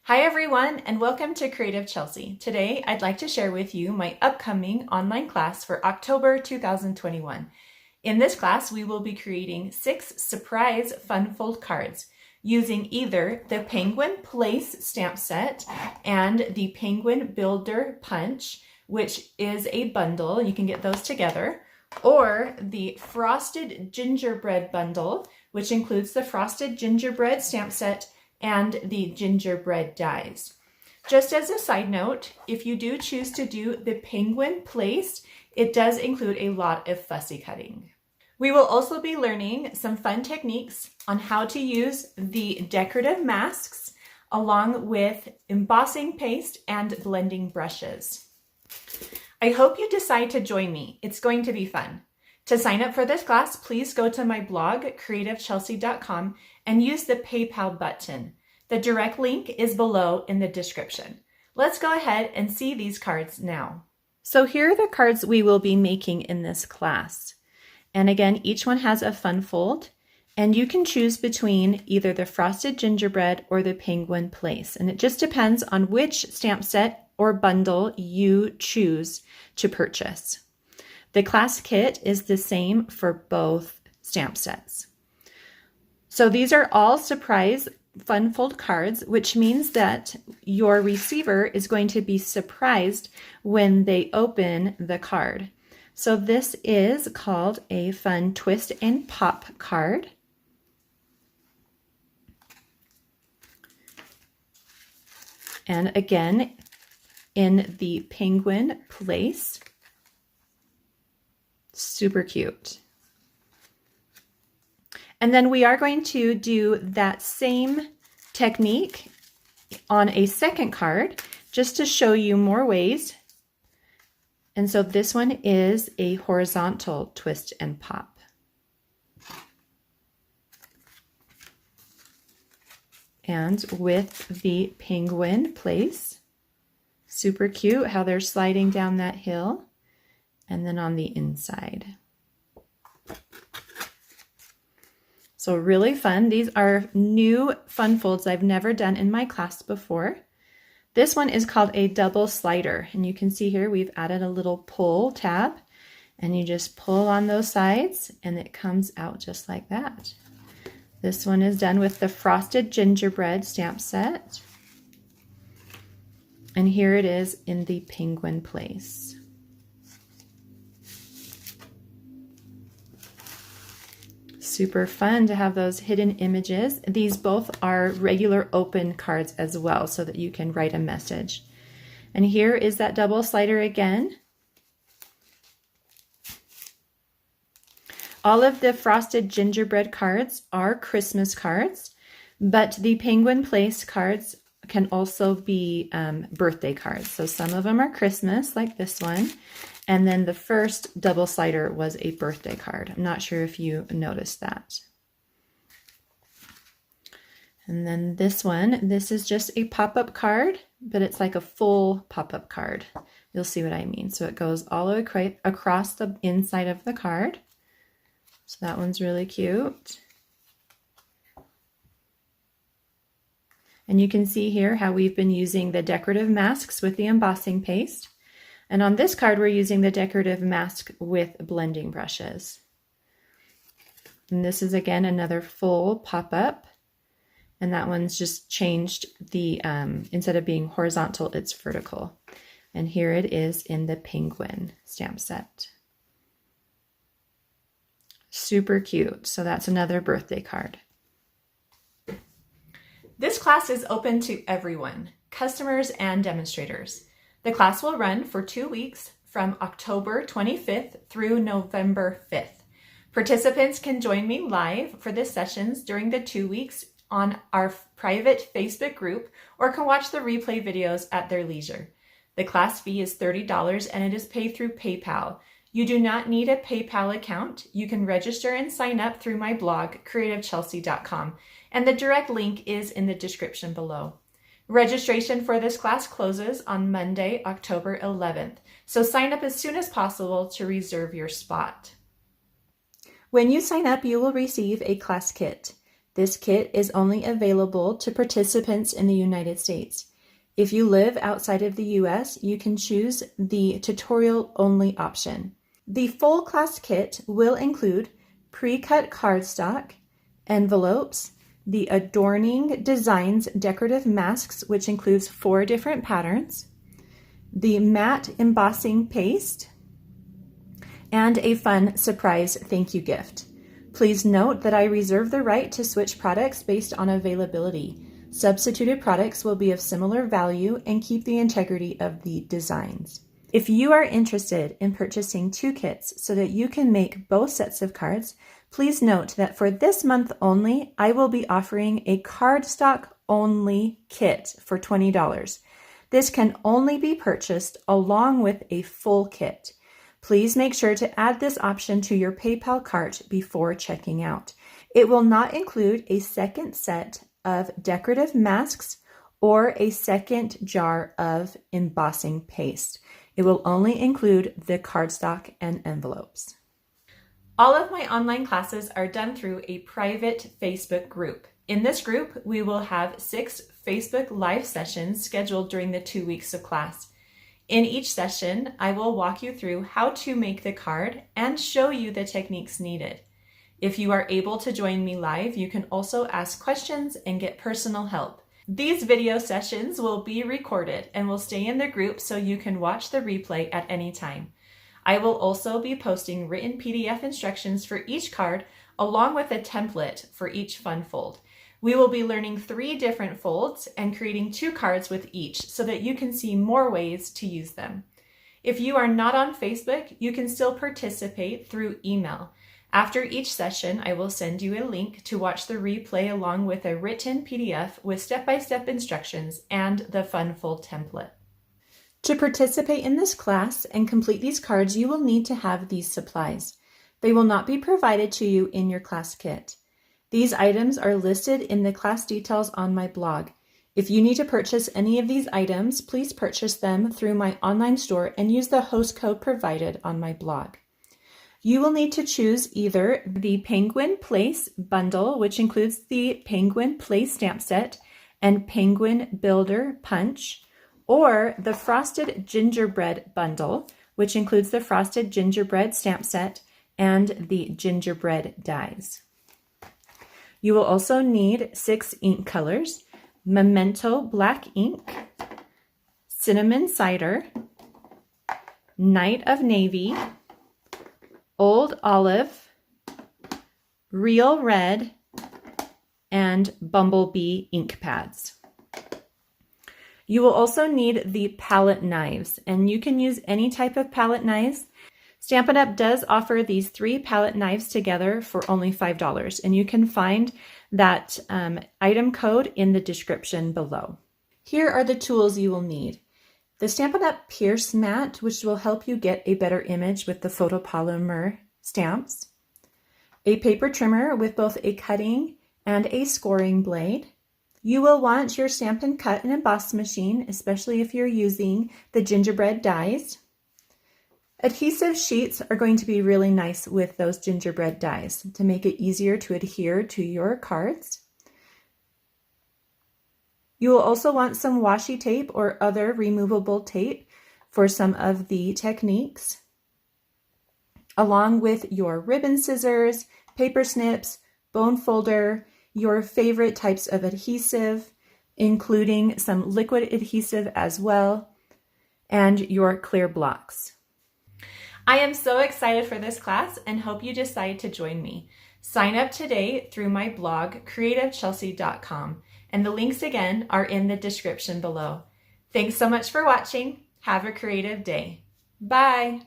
Hi everyone, and welcome to Creative Chelsea. Today, I'd like to share with you my upcoming online class for October 2021. In this class, we will be creating 6 surprise fun fold cards using either the Penguin Place stamp set and the Penguin Builder Punch, which is a bundle. You can get those together, or the Frosted Gingerbread Bundle, which includes the Frosted Gingerbread stamp set and the gingerbread dies. Just as a side note, if you do choose to do the Penguin Place, it does include a lot of fussy cutting. We will also be learning some fun techniques on how to use the decorative masks along with embossing paste and blending brushes. I hope you decide to join me. It's going to be fun. To sign up for this class, please go to my blog, creativechelsea.com, and use the PayPal button. The direct link is below in the description. Let's go ahead and see these cards now. So here are the cards we will be making in this class. And again, each one has a fun fold, and you can choose between either the Frosted Gingerbread or the Penguin Place. And it just depends on which stamp set or bundle you choose to purchase. The class kit is the same for both stamp sets. So these are all surprise fun fold cards, which means that your receiver is going to be surprised when they open the card. So this is called a fun twist and pop card. And again, in the Penguin Place. Super cute. And then we are going to do that same technique on a second card just to show you more ways. And so this one is a horizontal twist and pop. And with the Penguin Place, super cute how they're sliding down that hill. And then on the inside. So really fun. These are new fun folds I've never done in my class before. This one is called a double slider. And you can see here we've added a little pull tab. And you just pull on those sides and it comes out just like that. This one is done with the Frosted Gingerbread stamp set. And here it is in the Penguin Place. Super fun to have those hidden images. These both are regular open cards as well so that you can write a message. And here is that double slider again. All of the Frosted Gingerbread cards are Christmas cards, but the Penguin Place cards can also be birthday cards. So some of them are Christmas, like this one. And then the first double slider was a birthday card. I'm not sure if you noticed that. And then this one, this is just a pop-up card, but it's like a full pop-up card. You'll see what I mean. So it goes all the way across the inside of the card. So that one's really cute. And you can see here how we've been using the decorative masks with the embossing paste. And on this card, we're using the decorative mask with blending brushes. And this is, again, another full pop-up. And that one's just changed the, instead of being horizontal, it's vertical. And here it is in the Penguin stamp set. Super cute. So that's another birthday card. This class is open to everyone, customers and demonstrators. The class will run for 2 weeks from October 25th through November 5th. Participants can join me live for the sessions during the 2 weeks on our private Facebook group or can watch the replay videos at their leisure. The class fee is $30 and it is paid through PayPal. You do not need a PayPal account. You can register and sign up through my blog, creativechelsea.com, and the direct link is in the description below. Registration for this class closes on Monday, October 11th, so sign up as soon as possible to reserve your spot. When you sign up, you will receive a class kit. This kit is only available to participants in the United States. If you live outside of the US, you can choose the tutorial-only option. The full class kit will include pre-cut cardstock, envelopes, the adorning designs decorative masks, which includes 4 different patterns, the matte embossing paste, and a fun surprise thank you gift. Please note that I reserve the right to switch products based on availability. Substituted products will be of similar value and keep the integrity of the designs. If you are interested in purchasing 2 kits so that you can make both sets of cards, please note that for this month only, I will be offering a cardstock only kit for $20. This can only be purchased along with a full kit. Please make sure to add this option to your PayPal cart before checking out. It will not include a second set of decorative masks or a second jar of embossing paste. It will only include the cardstock and envelopes. All of my online classes are done through a private Facebook group. In this group, we will have 6 Facebook Live sessions scheduled during the 2 weeks of class. In each session, I will walk you through how to make the card and show you the techniques needed. If you are able to join me live, you can also ask questions and get personal help. These video sessions will be recorded and will stay in the group so you can watch the replay at any time. I will also be posting written PDF instructions for each card along with a template for each fun fold. We will be learning 3 different folds and creating 2 cards with each so that you can see more ways to use them. If you are not on Facebook, you can still participate through email. After each session, I will send you a link to watch the replay along with a written PDF with step-by-step instructions and the fun fold template. To participate in this class and complete these cards, you will need to have these supplies. They will not be provided to you in your class kit. These items are listed in the class details on my blog. If you need to purchase any of these items, please purchase them through my online store and use the host code provided on my blog. You will need to choose either the Penguin Place Bundle, which includes the Penguin Place stamp set and Penguin Builder Punch, or the Frosted Gingerbread Bundle, which includes the Frosted Gingerbread stamp set and the gingerbread dies. You will also need 6 ink colors: Memento Black ink, Cinnamon Cider, Night of Navy, Old Olive, Real Red, and Bumblebee ink pads. You will also need the palette knives, and you can use any type of palette knives. Stampin' Up! Does offer these 3 palette knives together for only $5, and you can find that item code in the description below. Here are the tools you will need. The Stampin' Up! Pierce mat, which will help you get a better image with the photopolymer stamps. A paper trimmer with both a cutting and a scoring blade. You will want your Stampin' Cut and Emboss machine, especially if you're using the gingerbread dies. Adhesive sheets are going to be really nice with those gingerbread dies to make it easier to adhere to your cards. You will also want some washi tape or other removable tape for some of the techniques, along with your ribbon scissors, paper snips, bone folder, your favorite types of adhesive, including some liquid adhesive as well, and your clear blocks. I am so excited for this class and hope you decide to join me. Sign up today through my blog, creativechelsea.com, and the links again are in the description below. Thanks so much for watching. Have a creative day. Bye.